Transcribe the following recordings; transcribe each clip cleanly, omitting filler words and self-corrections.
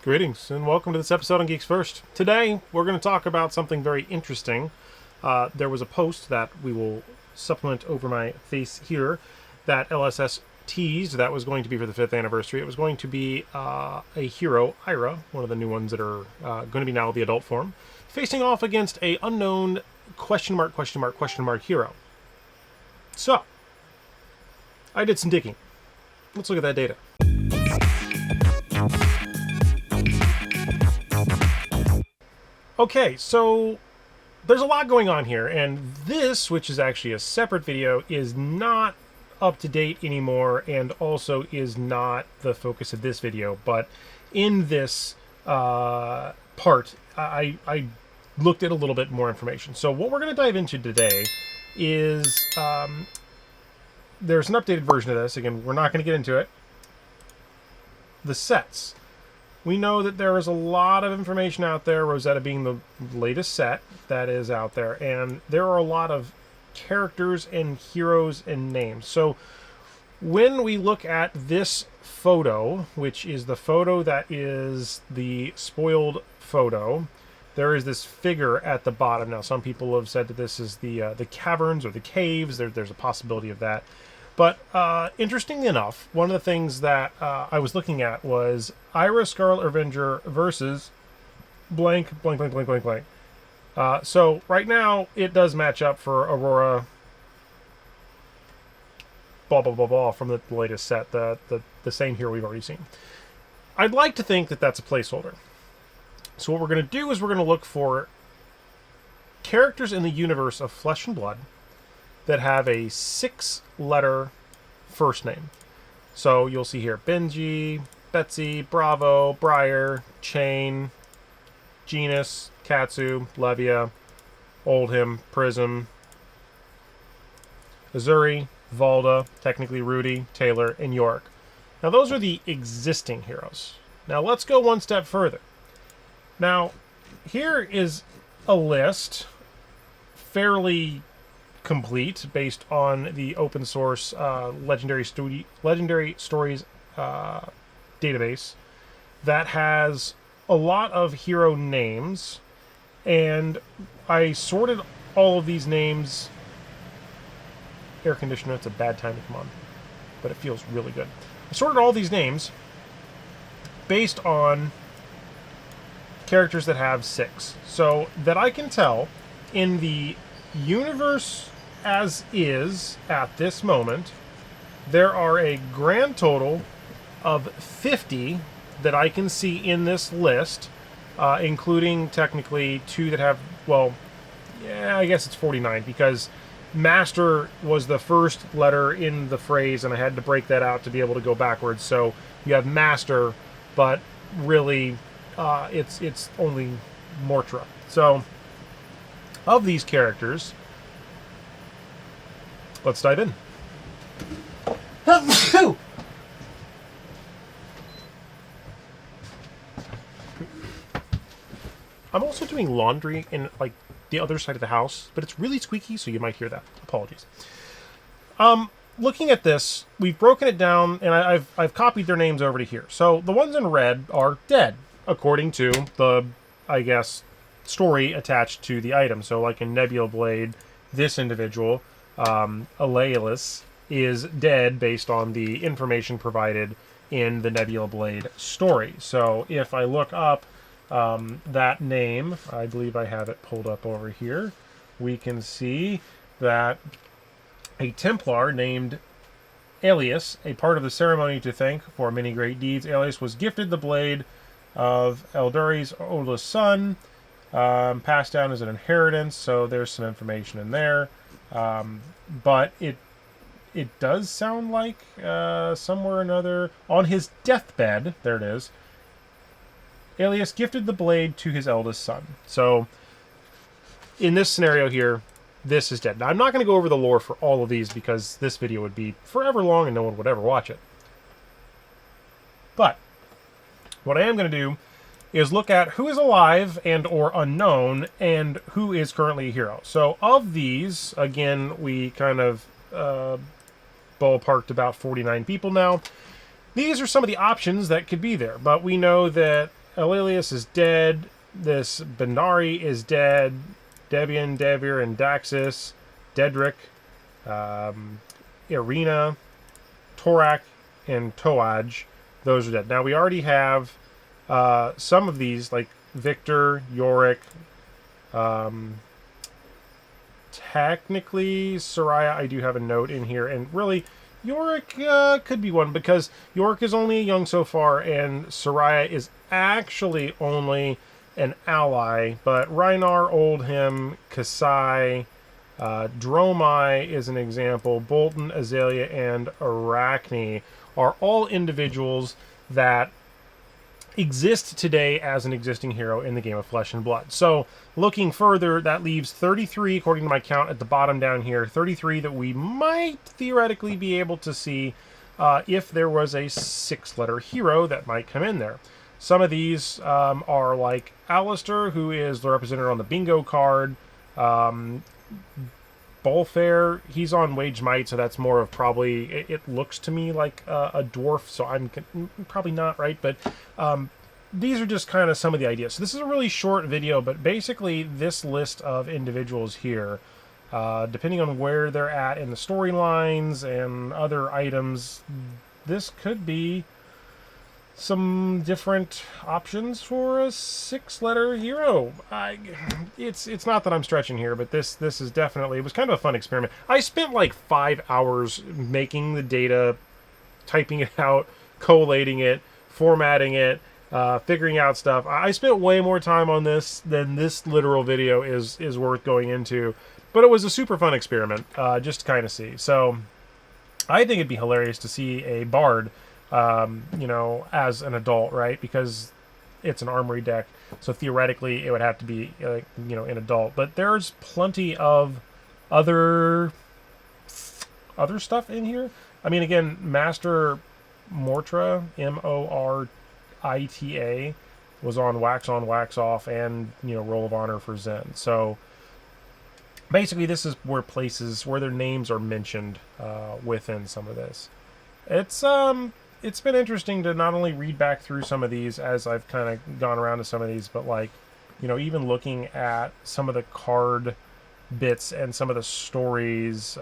Greetings and welcome to this episode on Geeks First. Today we're going to talk about something very interesting. There was a post that we will supplement over my face here that LSS teased that was going to be for the 5th anniversary. It was going to be a hero, Ira, one of the new ones that are going to be now the adult form, facing off against a unknown question mark hero. So, I did some digging. Let's look at that data. Okay, so there's a lot going on here, and this, which is actually a separate video, is not up to date anymore, and also is not the focus of this video. But in this part, I looked at a little bit more information. So what we're going to dive into today is there's an updated version of this. Again, we're not going to get into it. The sets. We know that there is a lot of information out there, Rosetta being the latest set that is out there, and there are a lot of characters and heroes and names. So when we look at this photo, which is the photo that is the spoiled photo, there is this figure at the bottom. Now, some people have said that this is the caverns or the caves. There's a possibility of that. But interestingly enough, one of the things that I was looking at was Ira Scarlet Avenger versus blank. So right now, it does match up for Aurora from the latest set, the same hero we've already seen. I'd like to think that that's a placeholder. So what we're going to do is we're going to look for characters in the universe of Flesh and Blood that have a 6-letter first name. So you'll see here Benji, Betsy, Bravo, Briar, Chain, Genus, Katsu, Levia, Oldhim, Prism, Azuri, Valda, technically Rudy, Taylor, and York. Now those are the existing heroes. Now let's go one step further. Now here is a list fairly complete based on the open source Legendary Stories database that has a lot of hero names, and I sorted all of these names. Air conditioner, it's a bad time to come on, but it feels really good. I sorted all these names based on characters that have 6, so that I can tell in the universe as is at this moment, there are a grand total of 50 that I can see in this list, including technically 2 that have, well, yeah, I guess it's 49 because Master was the first letter in the phrase and I had to break that out to be able to go backwards. So you have Master, but really it's only Mortra. So of these characters, let's dive in. I'm also doing laundry in like the other side of the house, but it's really squeaky, so you might hear that. Apologies. Looking at this, we've broken it down, and I've copied their names over to here. So the ones in red are dead, according to the, I guess, story attached to the item. So like in Nebula Blade, this individual, Alaelis, is dead based on the information provided in the Nebula Blade story. So if I look up that name, I believe I have it pulled up over here, we can see that a Templar named Alias, a part of the ceremony to thank for many great deeds, Alias was gifted the blade of Eldari's oldest son, passed down as an inheritance, so there's some information in there. But it does sound like somewhere or another on his deathbed, there it is, Alias gifted the blade to his eldest son. So in this scenario here, this is dead. Now I'm not going to go over the lore for all of these because this video would be forever long and no one would ever watch it. But what I am going to do is look at who is alive and or unknown and who is currently a hero. So of these, again, we kind of ballparked about 49 people now. These are some of the options that could be there, but we know that Aurelius is dead. This Benari is dead. Debian, Devir, and Daxis. Dedrick. Irina. Torak, and Toaj. Those are dead. Now, we already have some of these, like Victor, Yorick. Technically, Soraya, I do have a note in here. And really, Yorick could be one, because Yorick is only young so far, and Soraya is actually only an ally. But Reinar, Oldhim, Kasai, Dromai is an example. Bolton, Azalea, and Arachne are all individuals that exist today as an existing hero in the game of Flesh and Blood. So, looking further, that leaves 33, according to my count at the bottom down here, 33 that we might theoretically be able to see if there was a 6-letter hero that might come in there. Some of these are like Alistair, who is the representative on the bingo card. Bolfair, he's on Wage Might, so that's more of probably, it looks to me like a dwarf, so I'm probably not, right? But these are just kind of some of the ideas. So this is a really short video, but basically this list of individuals here, depending on where they're at in the storylines and other items, this could be some different options for a 6-letter hero. It's not that I'm stretching here, but this is definitely, it was kind of a fun experiment. I spent like 5 hours making the data, typing it out, collating it, formatting it, figuring out stuff. I spent way more time on this than this literal video is worth going into, but it was a super fun experiment, just to kind of see. So I think it'd be hilarious to see a bard, you know, as an adult, right? Because it's an armory deck, so theoretically it would have to be, you know, an adult. But there's plenty of other stuff in here. I mean, again, Master Mortra, Morita, was on Wax On, Wax Off, and, you know, Roll of Honor for Zen. So basically, this is where their names are mentioned within some of this. It's been interesting to not only read back through some of these as I've kind of gone around to some of these, but, like, you know, even looking at some of the card bits and some of the stories,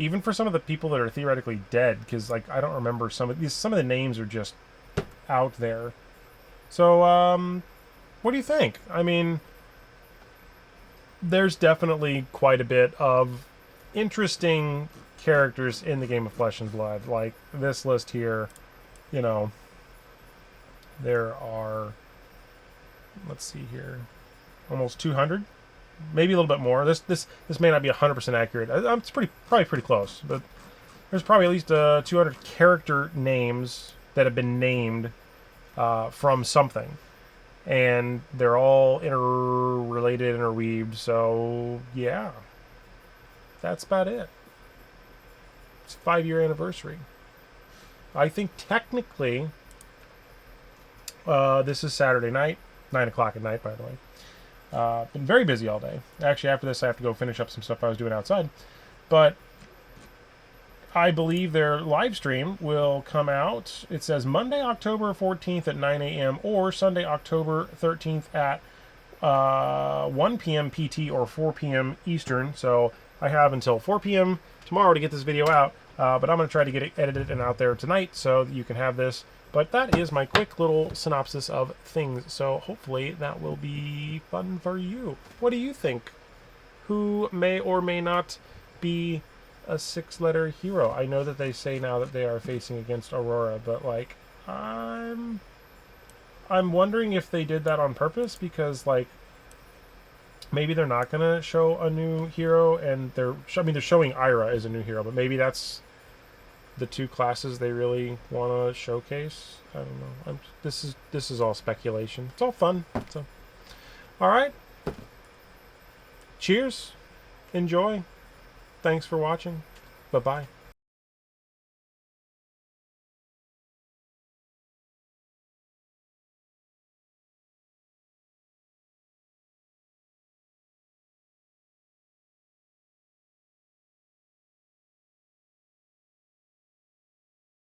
even for some of the people that are theoretically dead, because, like, I don't remember some of the names are just out there. So, what do you think? I mean, there's definitely quite a bit of interesting characters in the game of Flesh and Blood. Like this list here, you know, there are, let's see here, almost 200, maybe a little bit more. This may not be 100% accurate. It's probably pretty close, but there's probably at least 200 character names that have been named from something, and they're all interrelated, interweaved. So yeah, that's about it. It's a 5-year anniversary. I think technically this is Saturday night, 9 o'clock at night, by the way. Been very busy all day. Actually, after this, I have to go finish up some stuff I was doing outside. But I believe their live stream will come out. It says Monday, October 14th at 9 a.m. or Sunday, October 13th at 1 p.m. PT or 4 p.m. Eastern. So I have until 4 p.m. tomorrow to get this video out. But I'm going to try to get it edited and out there tonight so that you can have this. But that is my quick little synopsis of things. So hopefully that will be fun for you. What do you think? Who may or may not be a 6-letter hero? I know that they say now that they are facing against Aurora, but like I'm wondering if they did that on purpose, because like maybe they're not gonna show a new hero, and they're showing Ira as a new hero, but maybe that's the two classes they really want to showcase. I don't know. This is all speculation. It's all fun. So, all right. Cheers. Enjoy. Thanks for watching. Bye-bye.